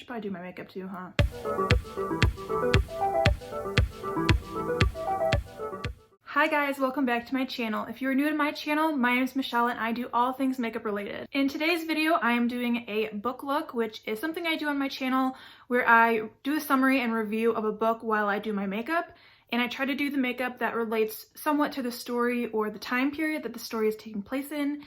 probably do my makeup too, huh? Hi guys, welcome back to my channel. If you're new to my channel, my name is Michelle and I do all things makeup related. In today's video, I am doing a book look, which is something I do on my channel where I do a summary and review of a book while I do my makeup. And I try to do the makeup that relates somewhat to the story or the time period that the story is taking place in.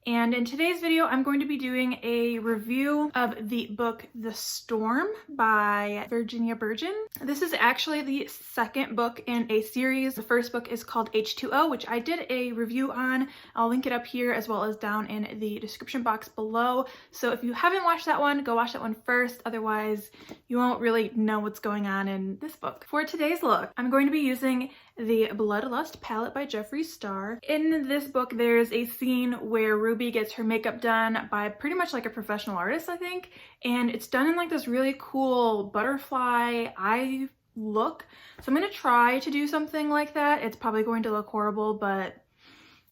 And in today's video, I'm going to be doing a review of the book The Storm by Virginia Bergin. This is actually the second book in a series. The first book is called H2O, which I did a review on. I'll link it up here as well as down in the description box below. So if you haven't watched that one, go watch that one first. Otherwise, you won't really know what's going on in this book. For today's look, I'm going to be using the Bloodlust palette by Jeffree Star. In this book, there's a scene where Ruby gets her makeup done by pretty much like a professional artist, I think, and it's done in like this really cool butterfly eye look. So I'm gonna try to do something like that. It's probably going to look horrible, but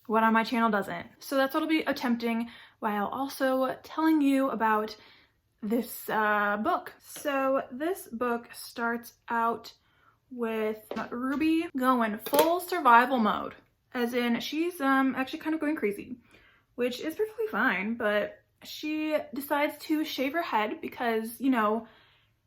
what on my channel doesn't. So that's what I'll be attempting while also telling you about this book. So this book starts out with Ruby going full survival mode, as in she's actually kind of going crazy, which is perfectly fine, but she decides to shave her head because, you know,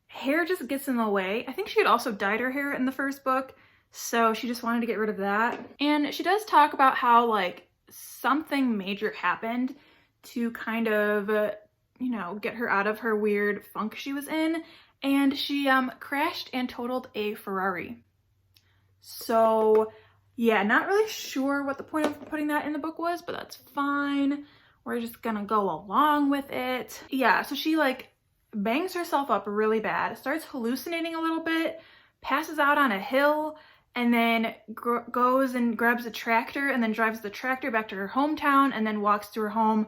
hair just gets in the way. I think she had also dyed her hair in the first book, so she just wanted to get rid of that. And she does talk about how like something major happened to kind of, you know, get her out of her weird funk she was in. And she crashed and totaled a Ferrari. So yeah, not really sure what the point of putting that in the book was, but that's fine. We're just gonna go along with it. Yeah, so she like bangs herself up really bad, starts hallucinating a little bit, passes out on a hill, and then goes and grabs a tractor and then drives the tractor back to her hometown and then walks to her home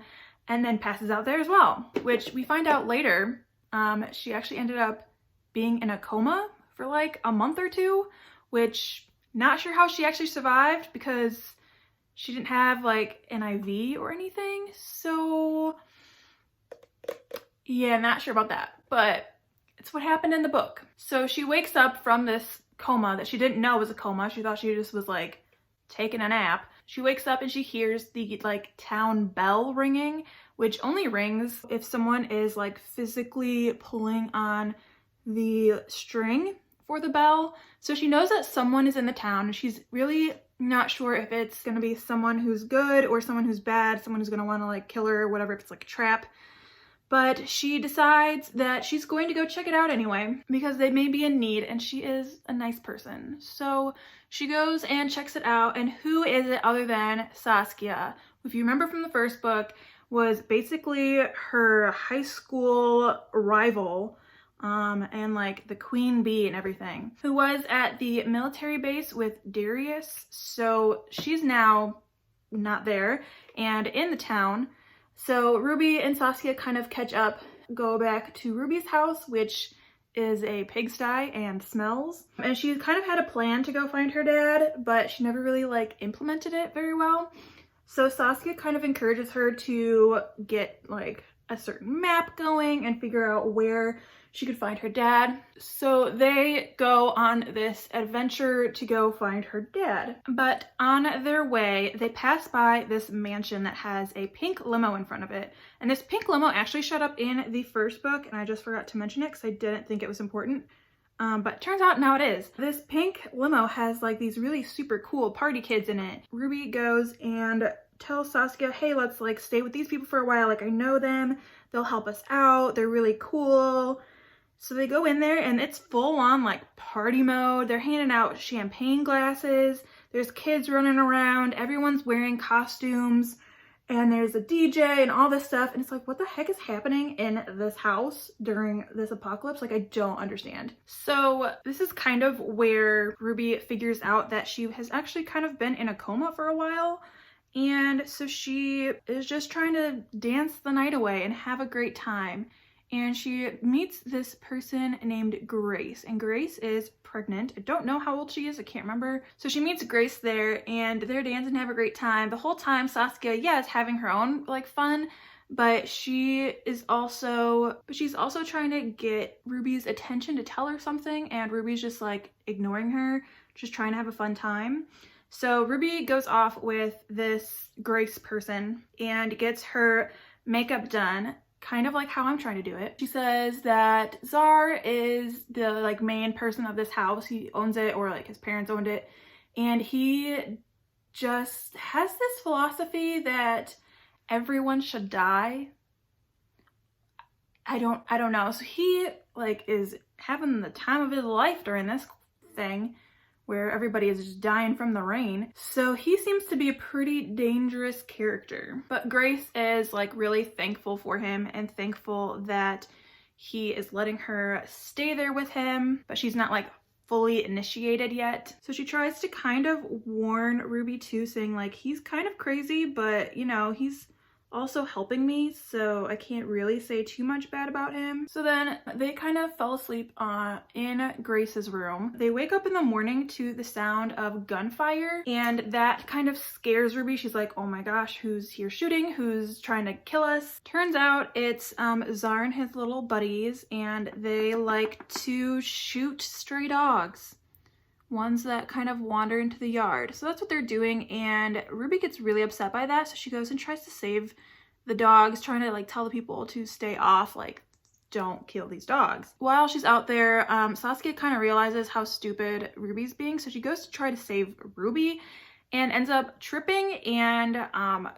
and then passes out there as well, which we find out later. She actually ended up being in a coma for like a month or two, which not sure how she actually survived because she didn't have like an IV or anything. So yeah, not sure about that, but it's what happened in the book. So she wakes up from this coma that she didn't know was a coma. She thought she just was like taking a nap. She wakes up and she hears the like town bell ringing, which only rings if someone is like physically pulling on the string for the bell. So she knows that someone is in the town and she's really not sure if it's gonna be someone who's good or someone who's bad, someone who's gonna want to like kill her or whatever, if it's like a trap. But she decides that she's going to go check it out anyway because they may be in need and she is a nice person. So she goes and checks it out, and who is it other than Saskia, who, if you remember from the first book, was basically her high school rival and like the queen bee and everything, who was at the military base with Darius. So she's now not there and in the town. So Ruby and Saskia kind of catch up, go back to Ruby's house, which is a pigsty and smells. And she kind of had a plan to go find her dad, but she never really like implemented it very well. So Saskia kind of encourages her to get like a certain map going and figure out where she could find her dad. So they go on this adventure to go find her dad. But on their way, they pass by this mansion that has a pink limo in front of it. And this pink limo actually showed up in the first book, and I just forgot to mention it because I didn't think it was important. But turns out now it is. This pink limo has like these really super cool party kids in it. Ruby goes and tells Saskia, hey, let's like stay with these people for a while. Like, I know them. They'll help us out. They're really cool. So they go in there and it's full on like party mode. They're handing out champagne glasses. There's kids running around. Everyone's wearing costumes. And there's a DJ and all this stuff. And it's like, what the heck is happening in this house during this apocalypse? Like, I don't understand. So this is kind of where Ruby figures out that she has actually kind of been in a coma for a while. And so she is just trying to dance the night away and have a great time. And she meets this person named Grace, and Grace is pregnant. I don't know how old she is, I can't remember. So she meets Grace there and they're dancing and have a great time. The whole time Saskia, yeah, is having her own like fun, but she's also trying to get Ruby's attention to tell her something, and Ruby's just like ignoring her, just trying to have a fun time. So Ruby goes off with this Grace person and gets her makeup done, kind of like how I'm trying to do it. She says that Czar is the like main person of this house. He owns it, or like his parents owned it, and he just has this philosophy that everyone should die. I don't know. So he like is having the time of his life during this thing where everybody is just dying from the rain. So he seems to be a pretty dangerous character. But Grace is like really thankful for him and thankful that he is letting her stay there with him, but she's not like fully initiated yet. So she tries to kind of warn Ruby too, saying like, he's kind of crazy, but you know, he's also helping me, so I can't really say too much bad about him. So then they kind of fell asleep in Grace's room. They wake up in the morning to the sound of gunfire, and that kind of scares Ruby. She's like, oh my gosh, who's here shooting? Who's trying to kill us? Turns out it's Czar and his little buddies, and they like to shoot stray dogs. Ones that kind of wander into the yard. So that's what they're doing, and Ruby gets really upset by that, so she goes and tries to save the dogs, trying to like tell the people to stay off, like don't kill these dogs. While she's out there, Saskia kind of realizes how stupid Ruby's being, so she goes to try to save Ruby and ends up tripping and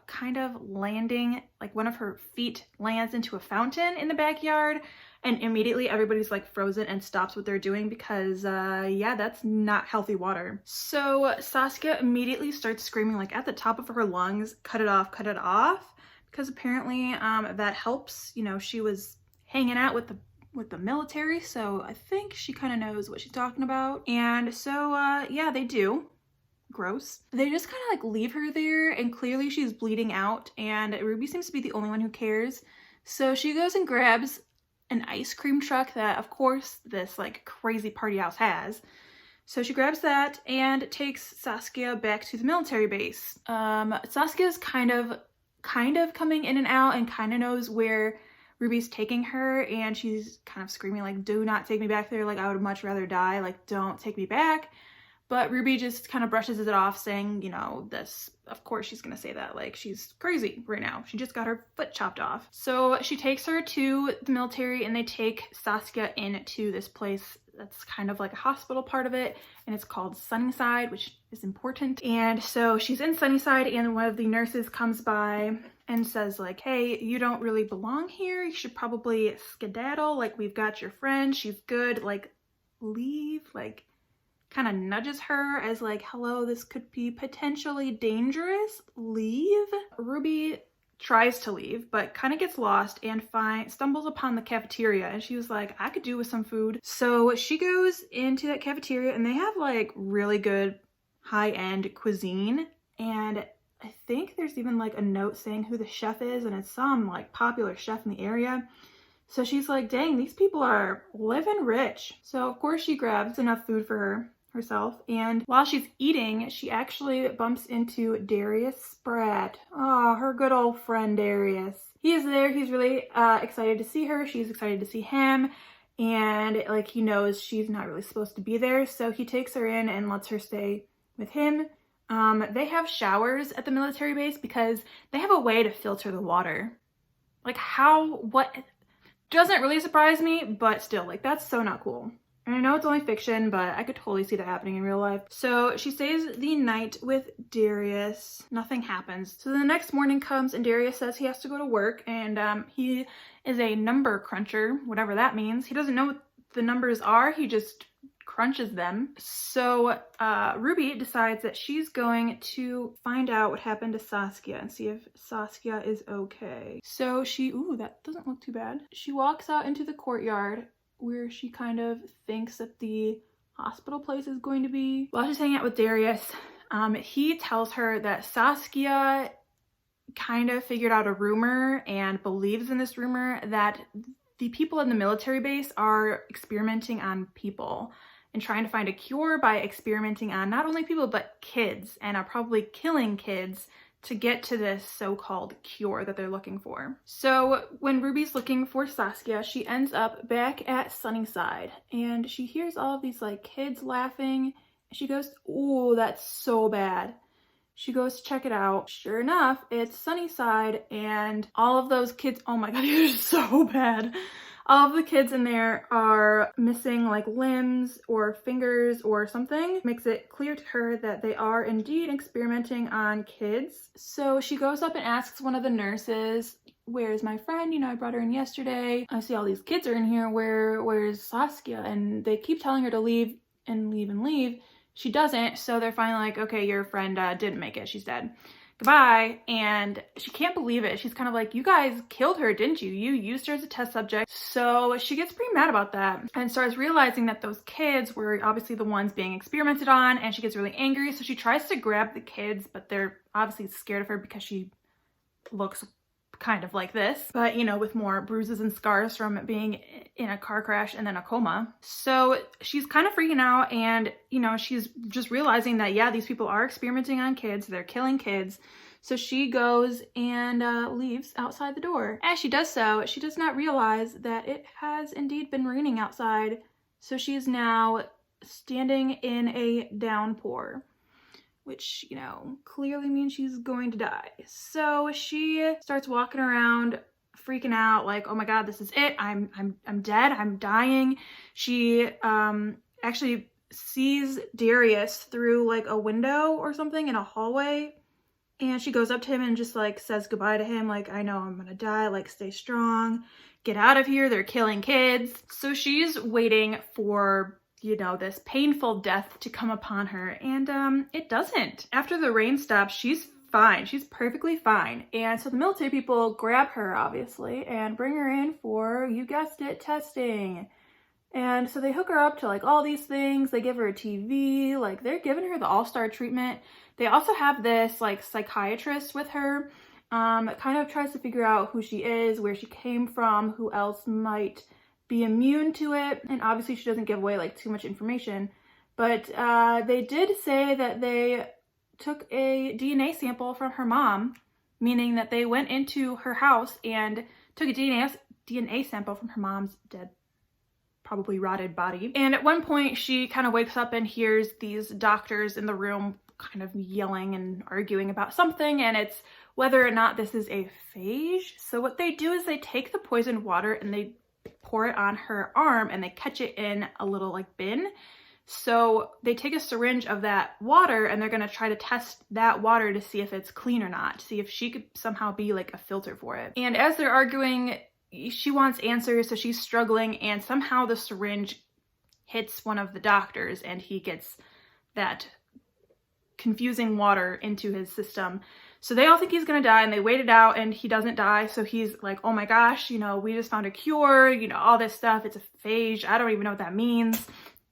kind of landing, like one of her feet lands into a fountain in the backyard. And immediately everybody's like frozen and stops what they're doing because yeah, that's not healthy water. So Saskia immediately starts screaming like at the top of her lungs, cut it off, because apparently that helps. You know, she was hanging out with the military, so I think she kind of knows what she's talking about. And so yeah, they do. Gross. They just kind of like leave her there, and clearly she's bleeding out, and Ruby seems to be the only one who cares. So she goes and grabs an ice cream truck that, of course, this like crazy party house has. So she grabs that and takes Saskia back to the military base. Saskia's kind of coming in and out and kind of knows where Ruby's taking her, and she's kind of screaming like, do not take me back there, like I would much rather die, like don't take me back. But Ruby just kind of brushes it off, saying, you know, this, of course she's gonna say that, like she's crazy right now. She just got her foot chopped off. So she takes her to the military, and they take Saskia into this place that's kind of like a hospital part of it, and it's called Sunnyside, which is important. And so she's in Sunnyside, and one of the nurses comes by and says like, hey, you don't really belong here. You should probably skedaddle. Like, we've got your friend. She's good. Like, leave. Like, kind of nudges her as like, hello, this could be potentially dangerous. Leave. Ruby tries to leave, but kind of gets lost and stumbles upon the cafeteria, and she was like, I could do with some food. So she goes into that cafeteria, and they have like really good high-end cuisine, and I think there's even like a note saying who the chef is, and it's some like popular chef in the area. So she's like, dang, these people are living rich. So of course she grabs enough food for herself, and while she's eating, she actually bumps into Darius Spratt. Oh, her good old friend Darius. He is there. He's really excited to see her. She's excited to see him, and like he knows she's not really supposed to be there, so he takes her in and lets her stay with him. They have showers at the military base because they have a way to filter the water. Like what doesn't really surprise me, but still, like that's so not cool. And I know it's only fiction, but I could totally see that happening in real life. So she stays the night with Darius. Nothing happens. So the next morning comes, and Darius says he has to go to work, and he is a number cruncher, whatever that means. He doesn't know what the numbers are. He just crunches them. So Ruby decides that she's going to find out what happened to Saskia and see if Saskia is okay. So ooh, that doesn't look too bad. She walks out into the courtyard where she kind of thinks that the hospital place is going to be. While she's hanging out with Darius, he tells her that Saskia kind of figured out a rumor and believes in this rumor that the people in the military base are experimenting on people and trying to find a cure by experimenting on not only people but kids, and are probably killing kids to get to this so-called cure that they're looking for. So when Ruby's looking for Saskia, she ends up back at Sunnyside and she hears all of these like kids laughing. She goes, "Ooh, that's so bad." She goes to check it out. Sure enough, it's Sunnyside and all of those kids, oh my god, they're so bad. All of the kids in there are missing like limbs or fingers or something. Makes it clear to her that they are indeed experimenting on kids. So she goes up and asks one of the nurses, "Where's my friend? You know, I brought her in yesterday. I see all these kids are in here. Where's Saskia?" And they keep telling her to leave and leave and leave. She doesn't, so they're finally like, "Okay, your friend didn't make it. She's dead. Goodbye." And she can't believe it. She's kind of like, "You guys killed her, didn't you? You used her as a test subject." So she gets pretty mad about that and starts realizing that those kids were obviously the ones being experimented on, and she gets really angry. So she tries to grab the kids, but they're obviously scared of her because she looks kind of like this, but you know, with more bruises and scars from being in a car crash and then a coma. So she's kind of freaking out, and you know, she's just realizing that yeah, these people are experimenting on kids, they're killing kids. So she goes and leaves outside the door. As she does so, she does not realize that it has indeed been raining outside. So she is now standing in a downpour, which, you know, clearly means she's going to die. So she starts walking around freaking out like, "Oh my god, this is it. I'm dead. I'm dying." She actually sees Darius through like a window or something in a hallway, and she goes up to him and just like says goodbye to him like, "I know I'm gonna die, like stay strong. Get out of here. They're killing kids." So she's waiting for, you know, this painful death to come upon her, and it doesn't. After the rain stops, she's fine. She's perfectly fine. And so the military people grab her, obviously, and bring her in for, you guessed it, testing. And so they hook her up to like all these things. They give her a TV, like they're giving her the all-star treatment. They also have this like psychiatrist with her, kind of tries to figure out who she is, where she came from, who else might be immune to it. And obviously she doesn't give away like too much information, but they did say that they took a DNA sample from her mom, meaning that they went into her house and took a DNA sample from her mom's dead, probably rotted body. And at one point she kind of wakes up and hears these doctors in the room kind of yelling and arguing about something, and it's whether or not this is a phage. So what they do is they take the poisoned water and they pour it on her arm and they catch it in a little like bin. So they take a syringe of that water and they're going to try to test that water to see if it's clean or not, see if she could somehow be like a filter for it. And as they're arguing, she wants answers, so she's struggling, and somehow the syringe hits one of the doctors and he gets that confusing water into his system. So they all think he's gonna die, and they wait it out and he doesn't die. So he's like, "Oh my gosh, you know, we just found a cure, you know, all this stuff, it's a phage. I don't even know what that means."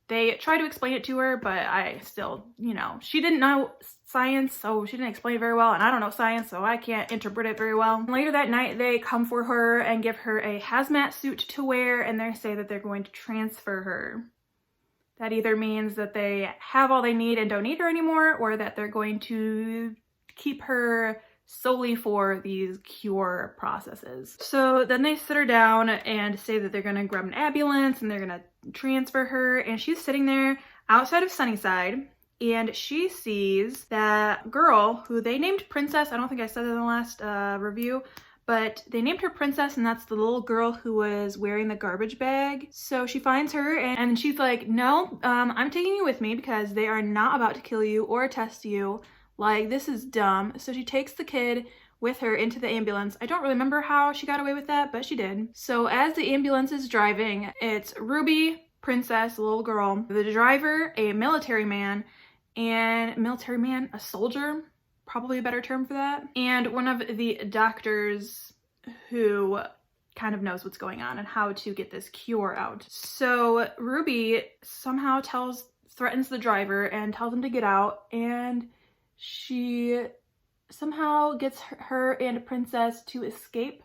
They try to explain it to her, but I still, you know, she didn't know science, so she didn't explain it very well, and I don't know science, so I can't interpret it very well. Later that night, they come for her and give her a hazmat suit to wear, and they say that they're going to transfer her. That either means that they have all they need and don't need her anymore, or that they're going to keep her solely for these cure processes. So then they sit her down and say that they're gonna grab an ambulance and they're gonna transfer her, and she's sitting there outside of Sunnyside, and she sees that girl who they named Princess. I don't think I said that in the last review, but they named her Princess, and that's the little girl who was wearing the garbage bag. So she finds her and she's like, "No, I'm taking you with me because they are not about to kill you or test you. Like, this is dumb." So she takes the kid with her into the ambulance. I don't really remember how she got away with that, but she did. So as the ambulance is driving, it's Ruby, Princess, the little girl, the driver, a military man, a soldier, probably a better term for that, and one of the doctors who kind of knows what's going on and how to get this cure out. So Ruby somehow threatens the driver and tells him to get out, and she somehow gets her and Princess to escape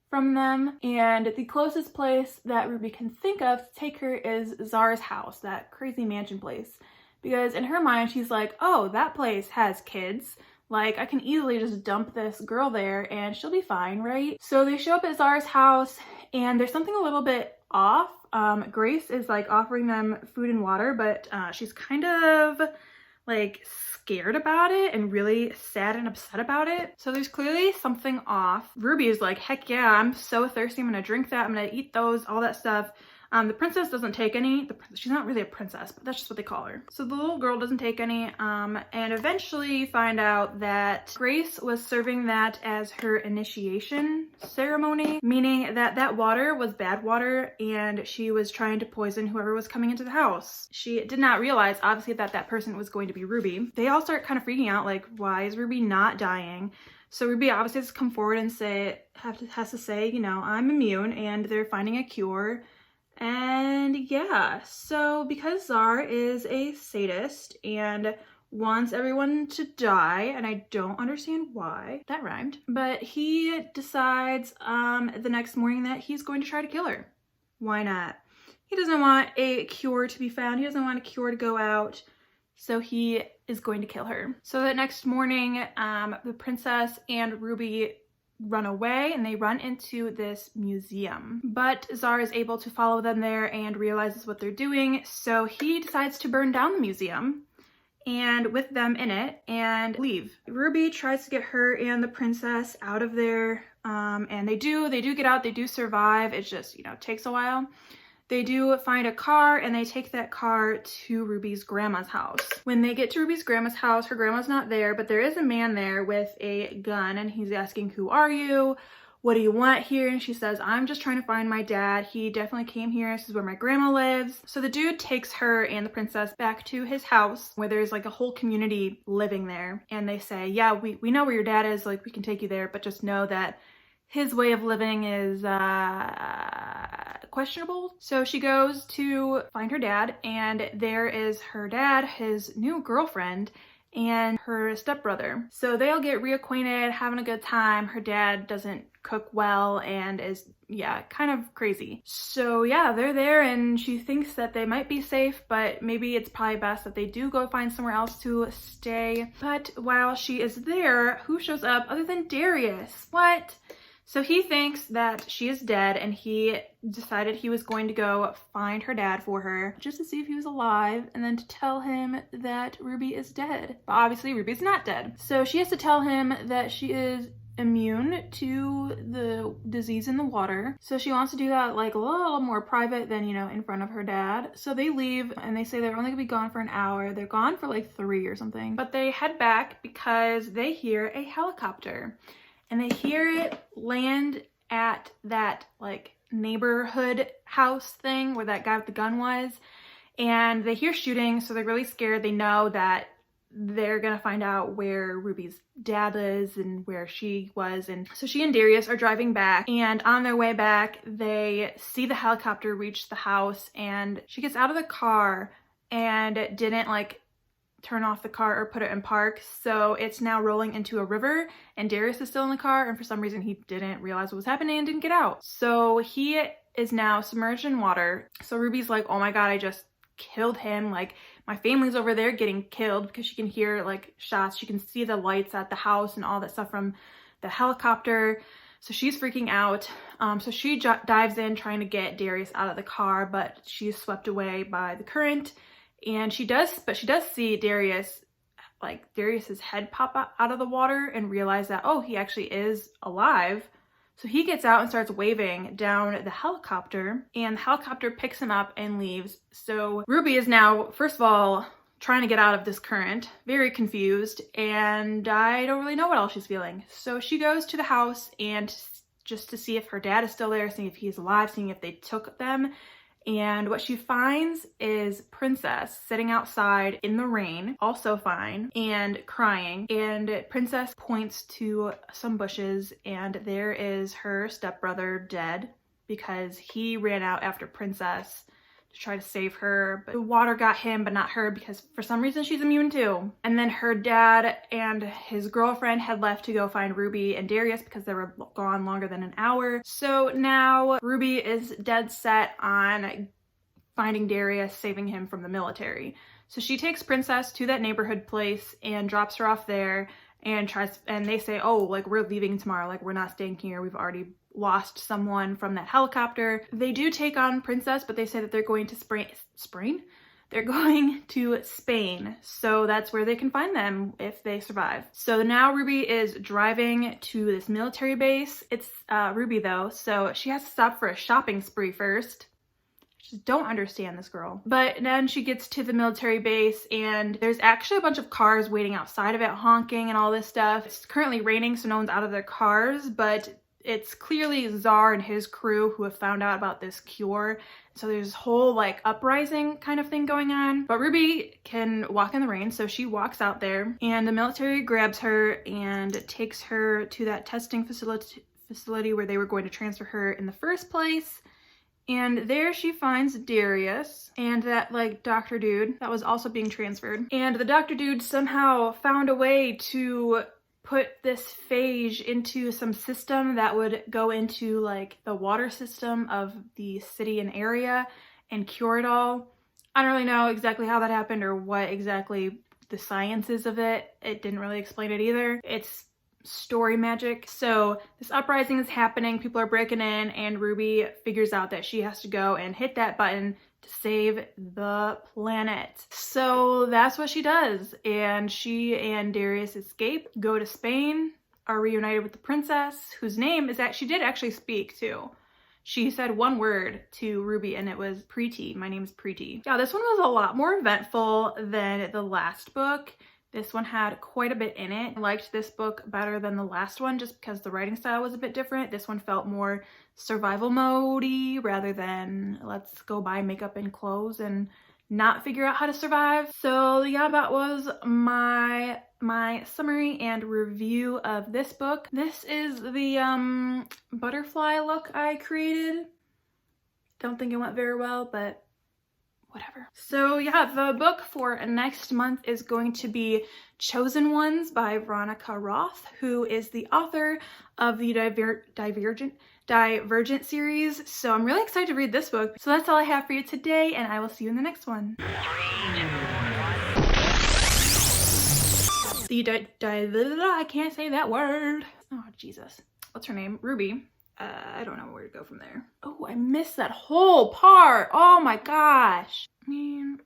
from them. And the closest place that Ruby can think of to take her is Zara's house, that crazy mansion place. Because in her mind, she's like, "Oh, that place has kids. Like, I can easily just dump this girl there and she'll be fine, right? So they show up at Zara's house and there's something a little bit off. Grace is like offering them food and water, but she's kind of like scared about it and really sad and upset about it. So there's clearly something off. Ruby is like, heck yeah, I'm so thirsty. I'm gonna drink that. I'm gonna eat those, all that stuff. The princess doesn't take any. She's not really a princess, but that's just what they call her. So the little girl doesn't take any, and eventually you find out that Grace was serving that as her initiation ceremony, meaning that that water was bad water and she was trying to poison whoever was coming into the house. She did not realize, obviously, that that person was going to be Ruby. They all start kind of freaking out, like, why is Ruby not dying? So Ruby obviously has to come forward and has to say, you know, I'm immune, and they're finding a cure. And yeah, so because Zara is a sadist and wants everyone to die, and I don't understand why, that rhymed, but he decides the next morning that he's going to try to kill her. Why not? He doesn't want a cure to be found. He doesn't want a cure to go out, so he is going to kill her. So that next morning, the princess and Ruby run away and they run into this museum, but Zara is able to follow them there and realizes what they're doing, so he decides to burn down the museum and with them in it and leave. Ruby tries to get her and the princess out of there, and they do get out. They do survive. It just, you know, takes a while. They do find a car and they take that car to Ruby's grandma's house. When they get to Ruby's grandma's house, her grandma's not there, but there is a man there with a gun and he's asking, who are you? What do you want here? And she says, I'm just trying to find my dad. He definitely came here. This is where my grandma lives. So the dude takes her and the princess back to his house where there's like a whole community living there. And they say, yeah, we know where your dad is. Like, we can take you there, but just know that his way of living is questionable. So she goes to find her dad, and there is her dad, his new girlfriend, and her stepbrother. So they all get reacquainted, having a good time. Her dad doesn't cook well and is, yeah, kind of crazy. So yeah, they're there and she thinks that they might be safe, but maybe it's probably best that they do go find somewhere else to stay. But while she is there, who shows up other than Darius? What? So he thinks that she is dead and he decided he was going to go find her dad for her just to see if he was alive and then to tell him that Ruby is dead. But obviously Ruby's not dead. So she has to tell him that she is immune to the disease in the water. So she wants to do that like a little more private than, you know, in front of her dad. So they leave and they say they're only gonna be gone for an hour. They're gone for like 3 or something. But they head back because they hear a helicopter. And they hear it land at that like neighborhood house thing where that guy with the gun was. And they hear shooting, so they're really scared. They know that they're gonna find out where Ruby's dad is and where she was. And so she and Darius are driving back, and on their way back, they see the helicopter reach the house, and she gets out of the car and didn't like turn off the car or put it in park, so it's now rolling into a river, and Darius is still in the car, and for some reason he didn't realize what was happening and didn't get out. So he is now submerged in water. So Ruby's like, oh my god, I just killed him. Like, my family's over there getting killed, because she can hear like shots. She can see the lights at the house and all that stuff from the helicopter. So she's freaking out. So she dives in trying to get Darius out of the car, but she's swept away by the current. And she does see Darius's head pop out of the water and realize that, oh, he actually is alive. So he gets out and starts waving down the helicopter, and the helicopter picks him up and leaves. So Ruby is now, first of all, trying to get out of this current, very confused, and I don't really know what else she's feeling. So she goes to the house and just to see if her dad is still there, seeing if he's alive, seeing if they took them. And what she finds is Princess sitting outside in the rain, also fine, and crying. And Princess points to some bushes, and there is her stepbrother dead because he ran out after Princess to try to save her. But the water got him, but not her, because for some reason she's immune too. And then her dad and his girlfriend had left to go find Ruby and Darius because they were gone longer than an hour. So now Ruby is dead set on finding Darius, saving him from the military. So she takes Princess to that neighborhood place and drops her off there. and they say, oh, like, we're leaving tomorrow, like, we're not staying here, we've already lost someone from that helicopter. They do take on Princess, but they say that they're going to Spain? They're going to Spain, so that's where they can find them if they survive. So now Ruby is driving to this military base. It's Ruby though, so she has to stop for a shopping spree first. Just don't understand this girl. But then she gets to the military base and there's actually a bunch of cars waiting outside of it, honking and all this stuff. It's currently raining, so no one's out of their cars, but it's clearly Czar and his crew who have found out about this cure. So there's this whole like uprising kind of thing going on. But Ruby can walk in the rain, so she walks out there and the military grabs her and takes her to that testing facility where they were going to transfer her in the first place. And there she finds Darius and that like doctor dude that was also being transferred. And the doctor dude somehow found a way to put this phage into some system that would go into like the water system of the city and area and cure it all. I don't really know exactly how that happened or what exactly the science is of it. It didn't really explain it either. It's story magic. So this uprising is happening, people are breaking in, and Ruby figures out that she has to go and hit that button to save the planet. So that's what she does, and she and Darius escape, go to Spain, are reunited with the princess, whose name is that she did actually speak too. She said one word to Ruby and it was Preeti. My name is Preeti. Yeah, this one was a lot more eventful than the last book. This one had quite a bit in it. I liked this book better than the last one just because the writing style was a bit different. This one felt more survival mode-y rather than let's go buy makeup and clothes and not figure out how to survive. So yeah, that was my summary and review of this book. This is the butterfly look I created. Don't think it went very well, but whatever. So yeah, the book for next month is going to be Chosen Ones by Veronica Roth, who is the author of the Divergent series. So I'm really excited to read this book. So that's all I have for you today, and I will see you in the next one. I can't say that word. Oh, Jesus. What's her name? Ruby. I don't know where to go from there. Oh, I missed that whole part. Oh my gosh. Man.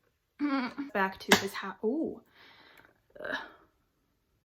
Back to his house. Oh.